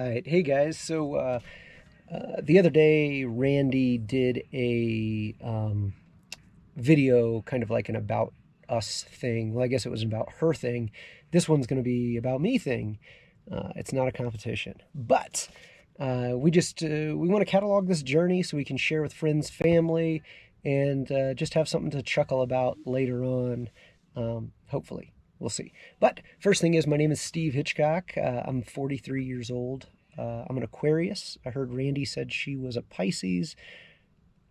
right. Hey guys. The other day, Randy did a video, kind of like an about us thing. Well, I guess it was about her thing. This one's going to be about me thing. It's not a competition, but we want to catalog this journey so we can share with friends, family, and just have something to chuckle about later on. Hopefully. We'll see. But first thing is, my name is Steve Hitchcock. I'm 43 years old. I'm an Aquarius. I heard Randy said she was a Pisces.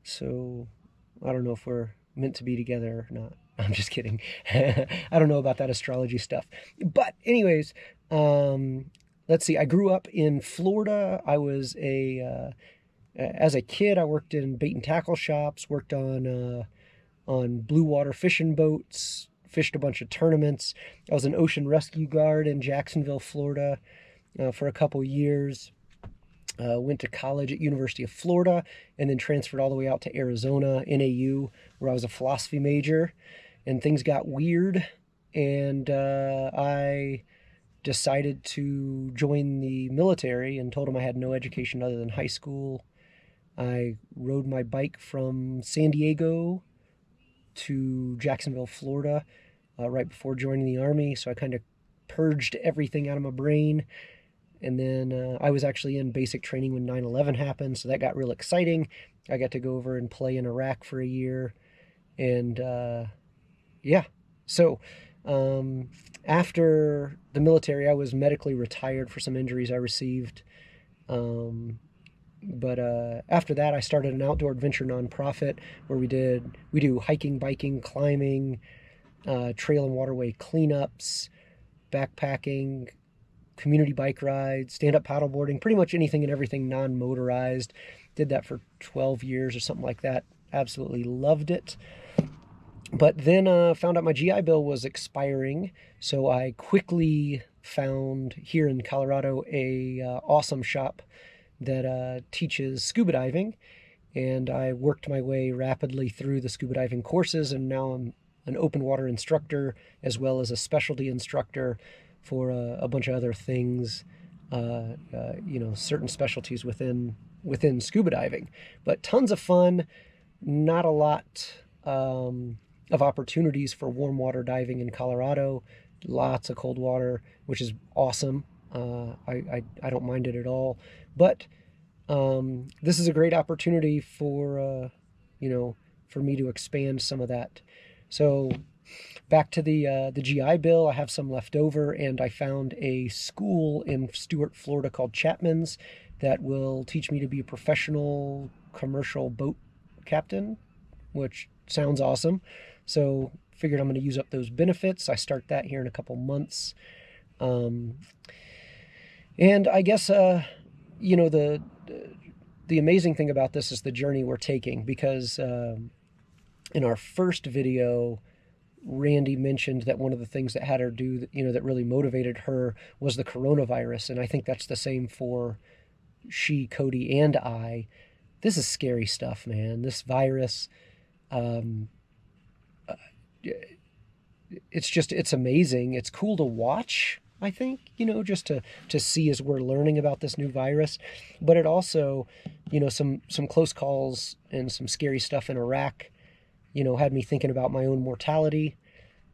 So I don't know if we're meant to be together or not. I'm just kidding. I don't know about that astrology stuff. But anyways, let's see. I grew up in Florida. As a kid, I worked in bait and tackle shops, worked on blue water fishing boats, fished a bunch of tournaments. I was an ocean rescue guard in Jacksonville, Florida for a couple years. Went to college at University of Florida and then transferred all the way out to Arizona, NAU, where I was a philosophy major. And things got weird, and I decided to join the military and told them I had no education other than high school. I rode my bike from San Diego to Jacksonville, Florida, right before joining the Army. So I kind of purged everything out of my brain. And then I was actually in basic training when 9/11 happened, so that got real exciting. I got to go over and play in Iraq for a year. And yeah, so after the military, I was medically retired for some injuries I received. But after that, I started an outdoor adventure nonprofit where we do hiking, biking, climbing, trail and waterway cleanups, backpacking, community bike rides, stand-up paddleboarding, pretty much anything and everything non-motorized. Did that for 12 years or something like that. Absolutely loved it. But then found out my GI Bill was expiring, so I quickly found here in Colorado a awesome shop that teaches scuba diving, and I worked my way rapidly through the scuba diving courses, and now I'm an open water instructor as well as a specialty instructor for a bunch of other things, certain specialties within scuba diving. But tons of fun, not a lot of opportunities for warm water diving in Colorado. Lots of cold water, which is awesome. I don't mind it at all. But this is a great opportunity for me to expand some of that. So back to the GI Bill, I have some left over, and I found a school in Stuart, Florida called Chapman's that will teach me to be a professional commercial boat captain, which sounds awesome. So figured I'm going to use up those benefits. I start that here in a couple months. And I guess, the amazing thing about this is the journey we're taking, because in our first video, Randy mentioned that one of the things that had her do, that really motivated her was the coronavirus. And I think that's the same for she, Cody, and I. This is scary stuff, man. This virus, it's amazing. It's cool to watch, I think, just to see as we're learning about this new virus. But it also, some close calls and some scary stuff in Iraq, had me thinking about my own mortality.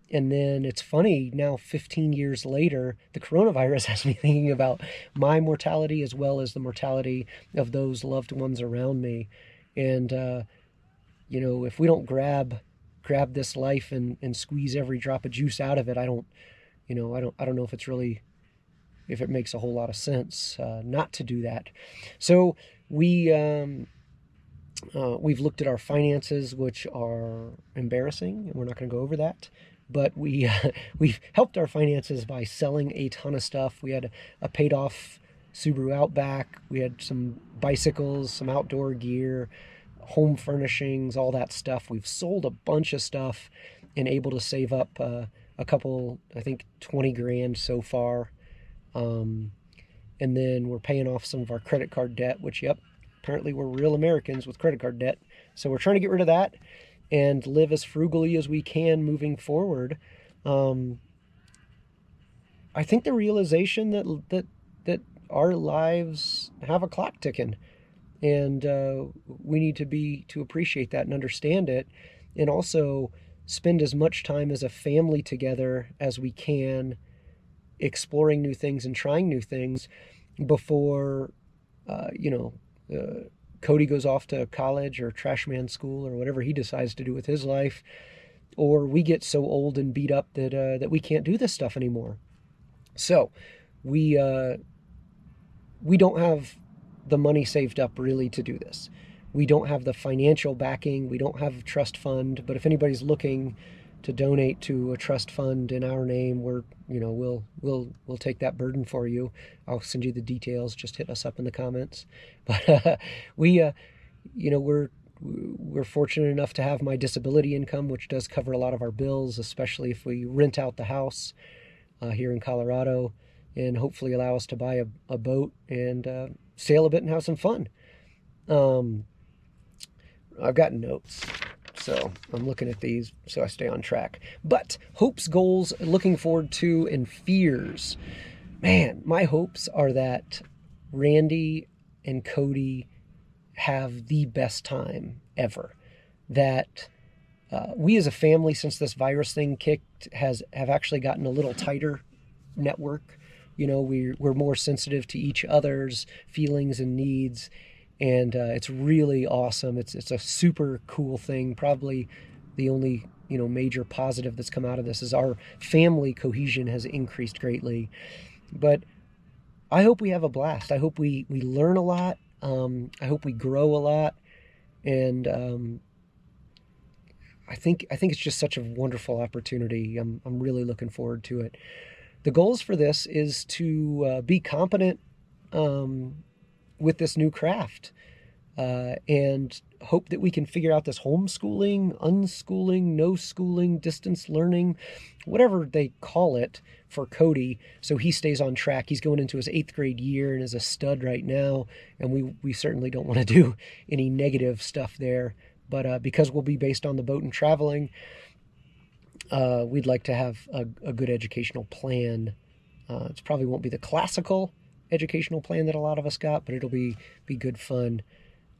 And then it's funny, now 15 years later, the coronavirus has me thinking about my mortality as well as the mortality of those loved ones around me. And, if we don't grab this life and squeeze every drop of juice out of it, I don't know if it makes a whole lot of sense not to do that. So we've looked at our finances, which are embarrassing, and we're not going to go over that. But we've helped our finances by selling a ton of stuff. We had a paid off Subaru Outback. We had some bicycles, some outdoor gear, home furnishings, all that stuff. We've sold a bunch of stuff and able to save up a couple, I think 20 grand so far. And then we're paying off some of our credit card debt, which, apparently we're real Americans with credit card debt. So we're trying to get rid of that and live as frugally as we can moving forward. I think the realization that our lives have a clock ticking, and we need to appreciate that and understand it, and also spend as much time as a family together as we can, exploring new things and trying new things before uh, you know Cody goes off to college or trash man school or whatever he decides to do with his life, or we get so old and beat up that we can't do this stuff anymore. So we we don't have the money saved up really to do this. We don't have the financial backing. We don't have a trust fund. But if anybody's looking to donate to a trust fund in our name, we'll take that burden for you. I'll send you the details. Just hit us up in the comments. But we we're fortunate enough to have my disability income, which does cover a lot of our bills, especially if we rent out the house here in Colorado, and hopefully allow us to buy a boat and sail a bit and have some fun. I've got notes, so I'm looking at these so I stay on track. But hopes, goals, looking forward to, and fears. Man, my hopes are that Randy and Cody have the best time ever. That we as a family, since this virus thing kicked, have actually gotten a little tighter network. We're more sensitive to each other's feelings and needs, and it's really awesome. It's a super cool thing. Probably the only major positive that's come out of this is our family cohesion has increased greatly. But I hope we have a blast. I hope we learn a lot. I hope we grow a lot, and I think it's just such a wonderful opportunity. I'm really looking forward to it. The goals for this is to be competent with this new craft, and hope that we can figure out this homeschooling, unschooling, no schooling, distance learning, whatever they call it for Cody, so he stays on track. He's going into his 8th grade year and is a stud right now, and we certainly don't want to do any negative stuff there. But because we'll be based on the boat and traveling, we'd like to have a good educational plan. It probably won't be the classical educational plan that a lot of us got, but it'll be good fun.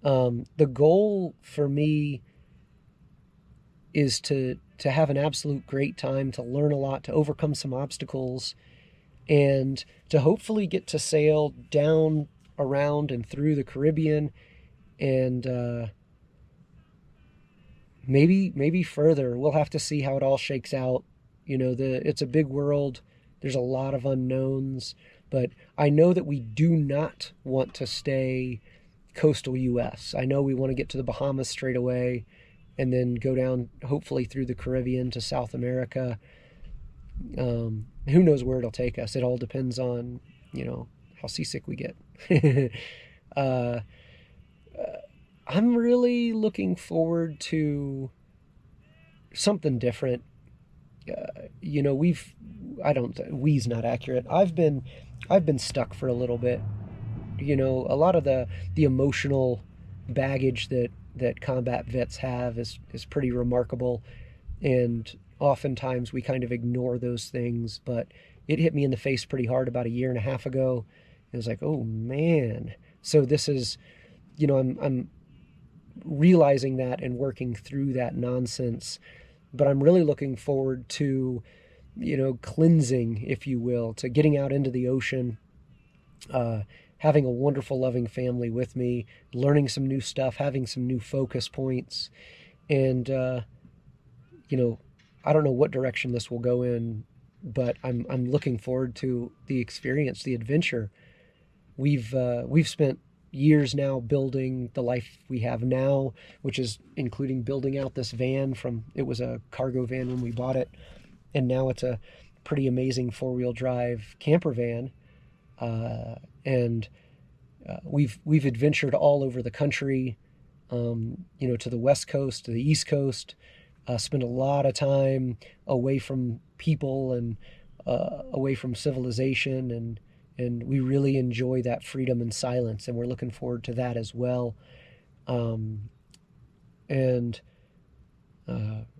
The goal for me is to have an absolute great time, to learn a lot, to overcome some obstacles, and to hopefully get to sail down, around, and through the Caribbean, and maybe further. We'll have to see how it all shakes out. It's a big world. There's a lot of unknowns, but I know that we do not want to stay coastal U.S. I know we want to get to the Bahamas straight away, and then go down, hopefully through the Caribbean to South America. Who knows where it'll take us? It all depends on, how seasick we get. I'm really looking forward to something different. We's not accurate. I've been stuck for a little bit. A lot of the emotional baggage that combat vets have is pretty remarkable, and oftentimes we kind of ignore those things. But it hit me in the face pretty hard about a year and a half ago. It was like, oh man. So this is, I'm realizing that and working through that nonsense. But I'm really looking forward to, cleansing, if you will, to getting out into the ocean, having a wonderful, loving family with me, learning some new stuff, having some new focus points. And, I don't know what direction this will go in, but I'm looking forward to the experience, the adventure. We've spent years now building the life we have now, which is including building out this van it was a cargo van when we bought it, and now it's a pretty amazing 4-wheel drive camper van. And we've adventured all over the country, to the West Coast, to the East Coast, spent a lot of time away from people and away from civilization, and we really enjoy that freedom and silence, and we're looking forward to that as well. And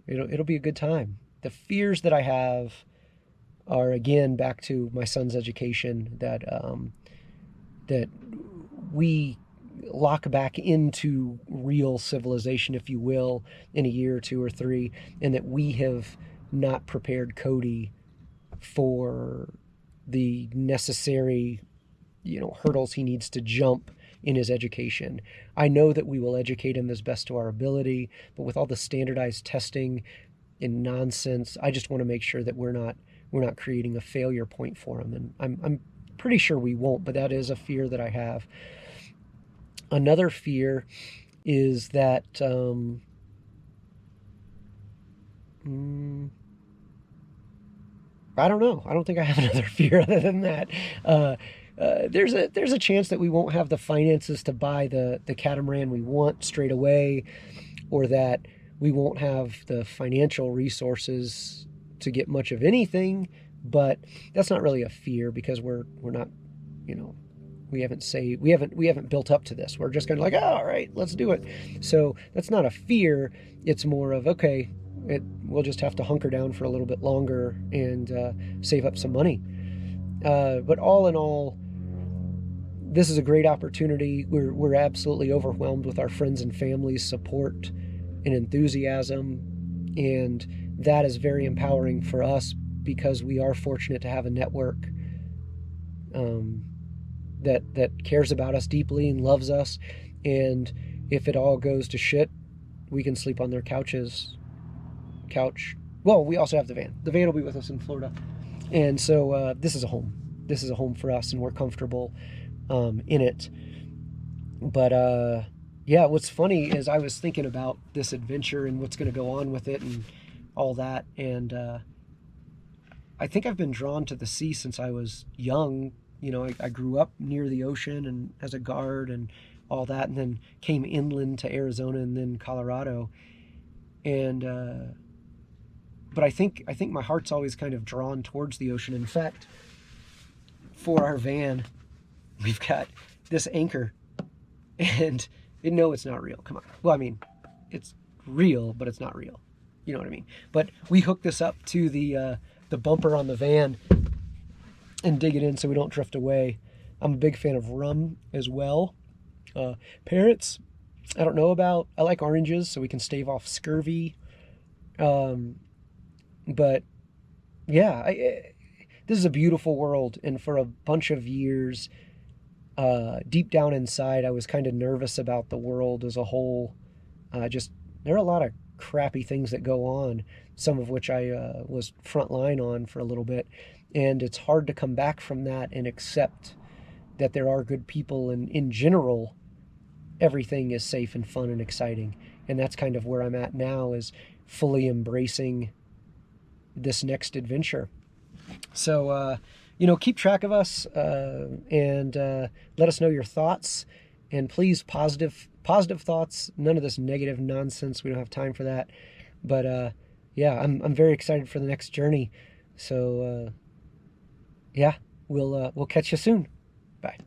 it'll be a good time. The fears that I have are, again, back to my son's education, that that we lock back into real civilization, if you will, in a year or 2 or 3, and that we have not prepared Cody for the necessary, hurdles he needs to jump in his education. I know that we will educate him as best to our ability, but with all the standardized testing and nonsense, I just want to make sure that we're not creating a failure point for him. And I'm pretty sure we won't, but that is a fear that I have. Another fear is that I don't know. I don't think I have another fear other than that. There's a chance that we won't have the finances to buy the catamaran we want straight away, or that we won't have the financial resources to get much of anything. But that's not really a fear, because we're not, we haven't built up to this. We're just kind of like, all right, let's do it. So that's not a fear. It's more of, okay, we'll just have to hunker down for a little bit longer and save up some money. But all in all, this is a great opportunity. We're absolutely overwhelmed with our friends and family's support and enthusiasm, and that is very empowering for us, because we are fortunate to have a network that cares about us deeply and loves us. And if it all goes to shit, we can sleep on their couch. Well, we also have the van. The van will be with us in Florida, and so this is a home. This is a home for us, and we're comfortable in it. But yeah, what's funny is I was thinking about this adventure and what's going to go on with it and all that, and I think I've been drawn to the sea since I was young. I grew up near the ocean and as a guard and all that, and then came inland to Arizona and then Colorado. And but I think my heart's always kind of drawn towards the ocean. In fact, for our van, we've got this anchor, and no, it's not real. Come on. Well, I mean, it's real, but it's not real. You know what I mean? But we hook this up to the bumper on the van and dig it in so we don't drift away. I'm a big fan of rum as well. Parrots, I don't know about. I like oranges, so we can stave off scurvy. But yeah, this is a beautiful world, and for a bunch of years, deep down inside, I was kind of nervous about the world as a whole. There are a lot of crappy things that go on, some of which I was frontline on for a little bit, and it's hard to come back from that and accept that there are good people, and in general, everything is safe and fun and exciting. And that's kind of where I'm at now, is fully embracing this next adventure. So, keep track of us and let us know your thoughts. And please, positive thoughts, none of this negative nonsense. We don't have time for that. But yeah, I'm very excited for the next journey. So yeah, we'll catch you soon. Bye.